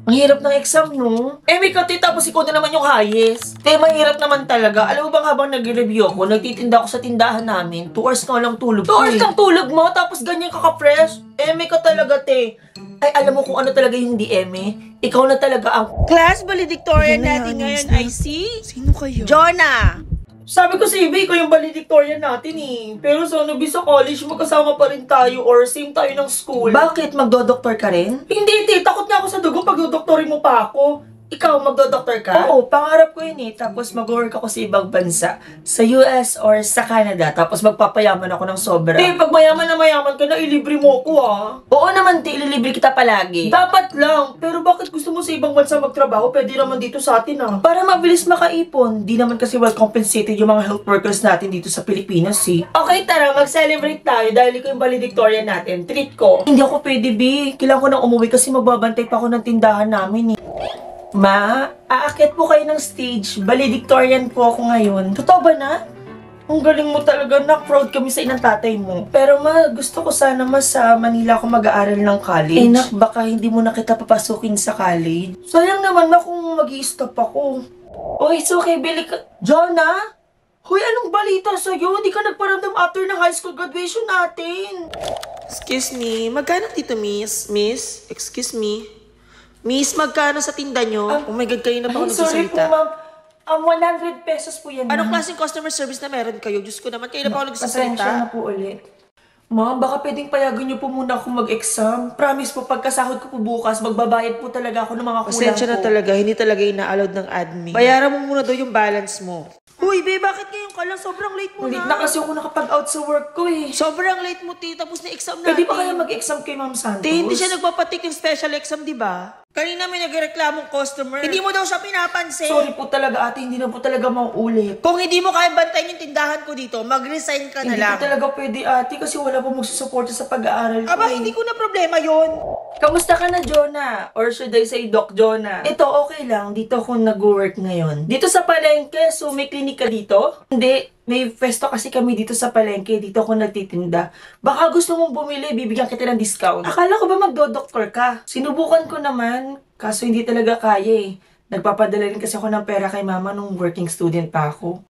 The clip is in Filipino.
Ang hirap ng exam, no? May kati, tapos ikaw na naman yung highest. Mahirap naman talaga. Alam mo bang habang nag-review ako, nagtitinda ako sa tindahan namin, 2 hours na lang tulog. 2 hours lang tulog mo, tapos ganyan ka-fresh? Ka talaga, te. Ay, alam mo kung ano talaga yung hindi, Ikaw na talaga ang... Class, valedictorian natin ngayon ay si... Sino kayo? Jonah! Sabi ko sa iba, ikaw yung valedictorian natin Pero sa sa college, magkasama pa rin tayo or same tayo ng school. Bakit? Magdodoktor ka rin? Hindi, te. Takot nga ako sa dugo pag dodoktorin mo pa ako. Ikaw, magdodoktor ka? Oo, pangarap ko yun Tapos mag-work ako sa ibang bansa. Sa US or sa Canada. Tapos magpapayaman ako ng sobra. Te, pag mayaman na mayaman ka na, ilibre mo ako Oo naman, te. Ililibre kita palagi. Dapat lang. Pero bakit gusto mo sa ibang bansa magtrabaho? Pwede naman dito sa atin Para mabilis makaipon. Di naman kasi well compensated yung mga health workers natin dito sa Pilipinas Okay, tara. Mag-celebrate tayo dahil ikaw yung valedictorian natin. Treat ko. Hindi ako pwede, B. Kailangan ko nang umuwi kasi magbabantay pa ako ng tindahan namin Ma, aakyat po kayo ng stage. Valedictorian po ako ngayon. Totoo ba na? Ang galing mo talaga, proud kami sa inang tatay mo. Pero ma, gusto ko sana sa Manila ako mag-aaral ng college. Nak, baka hindi mo na kita papasukin sa college. Sayang naman ma kung mag-i-stop ako. Oh, it's okay, Billy ka... Jonah? Hoy, anong balita sa'yo? Hindi ka nagparamdam after ng high school graduation natin. Excuse me, magkano dito, miss? Miss, excuse me. Miss, magkano sa tinda nyo? Oh my God, kayo na pa ako Sorry po, nagsasalita. ma'am. 100 pesos po yan, Anong ma'am. klaseng customer service na meron kayo? Diyos ko naman, kayo na pa ako Pasensya na nagsasalita. po ulit. Ma'am, baka pwedeng payagan niyo po muna ako mag-exam. Promise po, pagkasahod ko po bukas, magbabayad po talaga ako ng mga kulang Pasensya na po. talaga, hindi talaga ina-allowed ng admin. Bayaran mo muna daw yung balance mo. Uy, be, bakit ngayon ka lang? Sobrang late mo Late na. na kasi ako nakapag-out sa work ko Sobrang late mo, ti. Tapos na exam natin. Pwede ba kaya mag-exam kay Ma'am Santos? Ti, hindi siya nagpapatik yung special exam, di ba? Kanina may nagreklamong customer. Hindi mo daw siya pinapansin. Sorry po talaga ate, hindi na po talaga mauulit. Kung hindi mo kaya bantayan yung tindahan ko dito, mag-resign ka na Hindi lang. po talaga pwede ate kasi wala po magsusuporta sa pag-aaral ko. Aba, hindi ko na problema yon. Kamusta ka na, Jonah? Or should I say, Doc Jonah? Ito, okay lang. Dito ako nag-work ngayon. Dito sa palengke, so may klinik ka dito? Hindi. May festo kasi kami dito sa palengke. Dito ako nagtitinda. Baka gusto mong bumili, bibigyan kita ng discount. Akala ko ba magdo-doktor ka? Sinubukan ko naman, kaso hindi talaga kaya Nagpapadala rin kasi ako ng pera kay mama nung working student pa ako.